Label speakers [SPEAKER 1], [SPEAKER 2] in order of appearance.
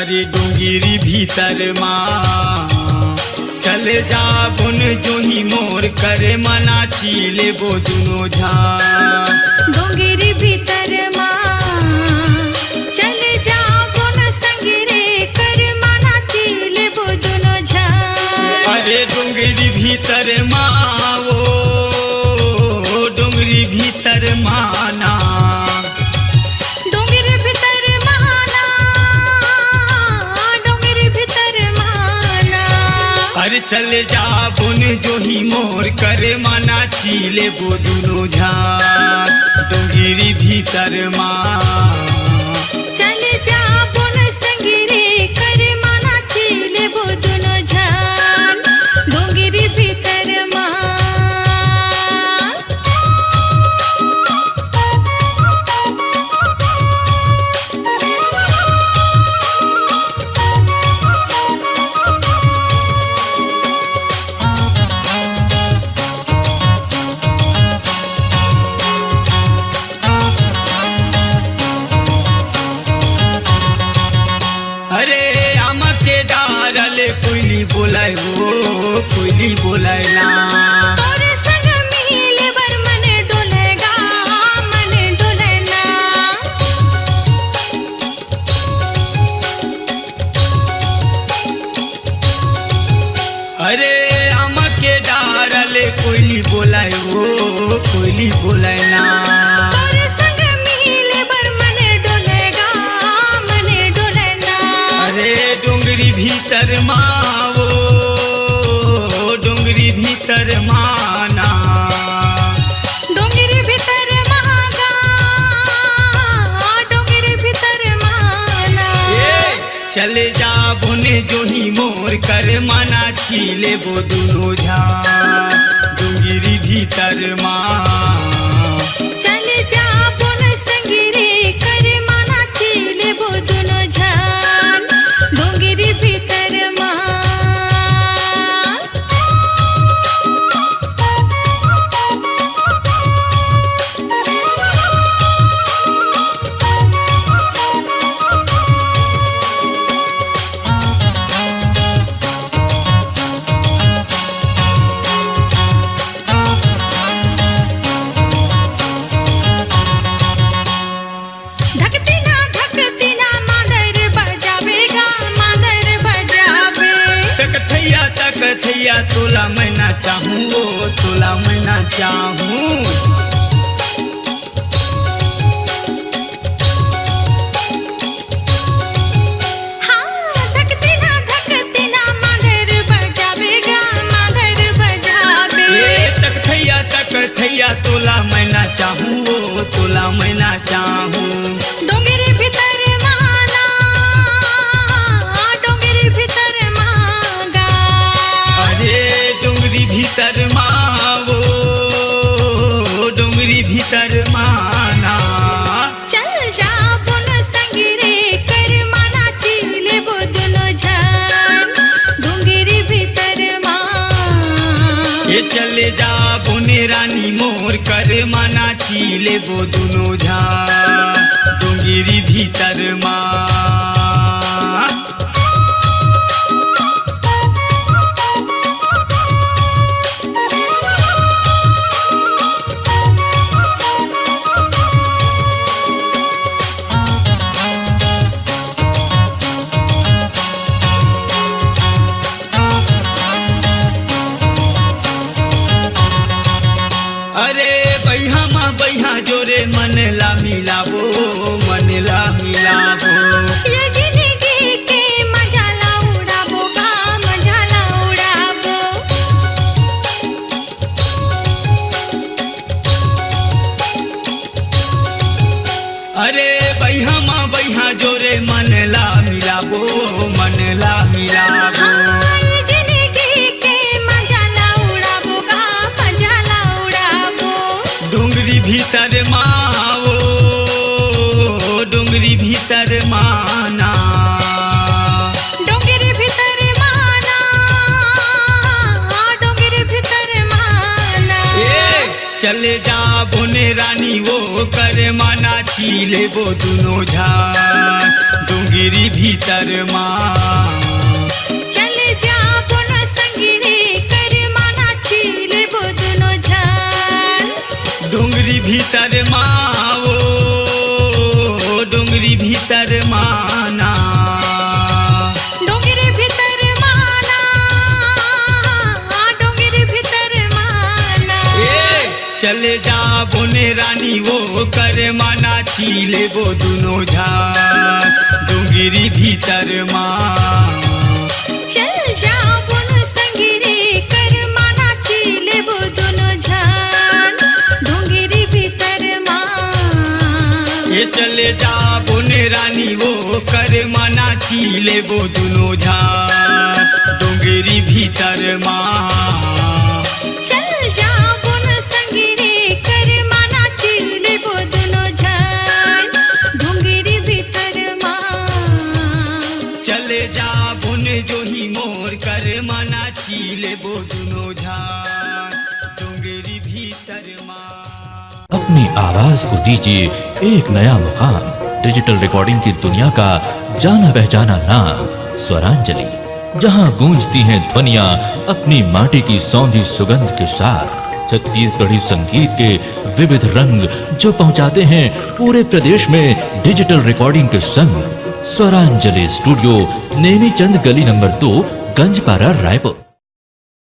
[SPEAKER 1] अरे डोंगिरी भीतर माँ चले जा बुन जो ही मोर करे मना चीले वो दुनो झान।
[SPEAKER 2] डोंगिरी भीतर माँ चले जा बुन संगिरे कर मना चीले वो दुनो झान।
[SPEAKER 1] अरे डोंगिरी भीतर माँ वो डोंगिरी भीतर माना अरे चले जा बुन जो ही मोर करे मना चीले वो दुनो झान। डोंगिरी भीतर माँ
[SPEAKER 2] चले जा बुन संगिरे कर मना चीले वो दुनो झान। डोंगिरी भीतर माँ
[SPEAKER 1] कोयली बोलाय वो कोयली बोलाय ना
[SPEAKER 2] तोरे संग मिले बर मन डोलेगा मन डोलेना।
[SPEAKER 1] अरे आम के डारले कोयली बोलाय वो कोयली बोलाय ना
[SPEAKER 2] तोरे संग मिले बर मन डोलेगा मन डोलेना।
[SPEAKER 1] अरे डोंगरी भीतर माँ वो डोंगरी भीतर माना
[SPEAKER 2] डोंगरी भीतर महागा डोंगरी भीतर माना।
[SPEAKER 1] चले जा बुने जो ही मोर कर मना चीले वो दुनो झान। डोंगरी भीतर माँ
[SPEAKER 2] चले जा बुन संगिरे कर मना चीले वो दुनो झान। डोंगरी भीतर माँ
[SPEAKER 1] थैया तोला मैना चाहूँ वो तोला मैना चाहूँ।
[SPEAKER 2] हाँ धकती ना माधर बजावेगा माधर बजावे।
[SPEAKER 1] तक थैया तोला मैना चाहूँ वो तोला मैना चाहूँ।
[SPEAKER 2] डोंगरी भीतर माना डोंगरी भीतर मांगा।
[SPEAKER 1] अरे डोंगरी भीतर माँ वो डोंगरी भीतर माना
[SPEAKER 2] चल जा बुन संगिरे कर मना चीले वो दुनो झान। डोंगरी भीतर माँ
[SPEAKER 1] ये चले जा बुने रानी मोर कर मना चीले वो दुनो झान। डोंगरी भीतर माँ अरे बैहा माँ बैहा जोरे मन ला मिलाबो मन ला मिलाबो।
[SPEAKER 2] ये जिंदगी के मजा ला उड़ाबो गा मजा ला उड़ाबो।
[SPEAKER 1] अरे बैहा माँ बैहा जोरे मन ला मिलाबो मन ला मिलाबो।
[SPEAKER 2] हाँ ये जिंदगी के मजा ला उड़ाबो गा मजा ला उड़ाबो।
[SPEAKER 1] डोंगरी भीतर माँ वो डोंगरी भीतर माना
[SPEAKER 2] डोंगरी भीतर माना डोंगरी भीतर माना।
[SPEAKER 1] चले जा बोने रानी वो कर माना चीले वो दुनो झान। डोंगरी भीतर माँ
[SPEAKER 2] चल जा बुन संगी रे कर माना चीले वो दोनों झाल
[SPEAKER 1] डोंगरी भीतर माँ ओ डोंगरी भीतर माना
[SPEAKER 2] डोंगरी भीतर माना डोंगरी भीतर माना
[SPEAKER 1] चले जा बोने रानी वो कर माना चीले वो दोनों झाल डोंगरी भीतर माँ
[SPEAKER 2] चल जा बुन संगी रे कर माना चीले वो दोनों झाल डोंगरी भीतर माँ
[SPEAKER 1] ये चले जा बोने रानी वो कर माना चीले वो दोनों झाल डोंगरी भीतर माँ
[SPEAKER 2] चल जा बुन संगी रे कर माना चीले वो दोनों झाल डोंगरी भीतर माँ
[SPEAKER 1] चले जा बोने जो ही मोर कर माना चीले वो दोनों झाल डोंगरी भीतर माँ
[SPEAKER 3] अपनी आवाज को दीजिए एक नया मुकाम। डिजिटल रिकॉर्डिंग की दुनिया का जाना पहचाना नाम स्वरांजलि, जहां गूंजती हैं ध्वनियां अपनी माटी की सौंधी सुगंध के साथ। छत्तीसगढ़ी संगीत के विविध रंग जो पहुंचाते हैं पूरे प्रदेश में डिजिटल रिकॉर्डिंग के संग। स्वरांजलि स्टूडियो, नेमीचंद गली नंबर 2, गंजपारा, रायपुर।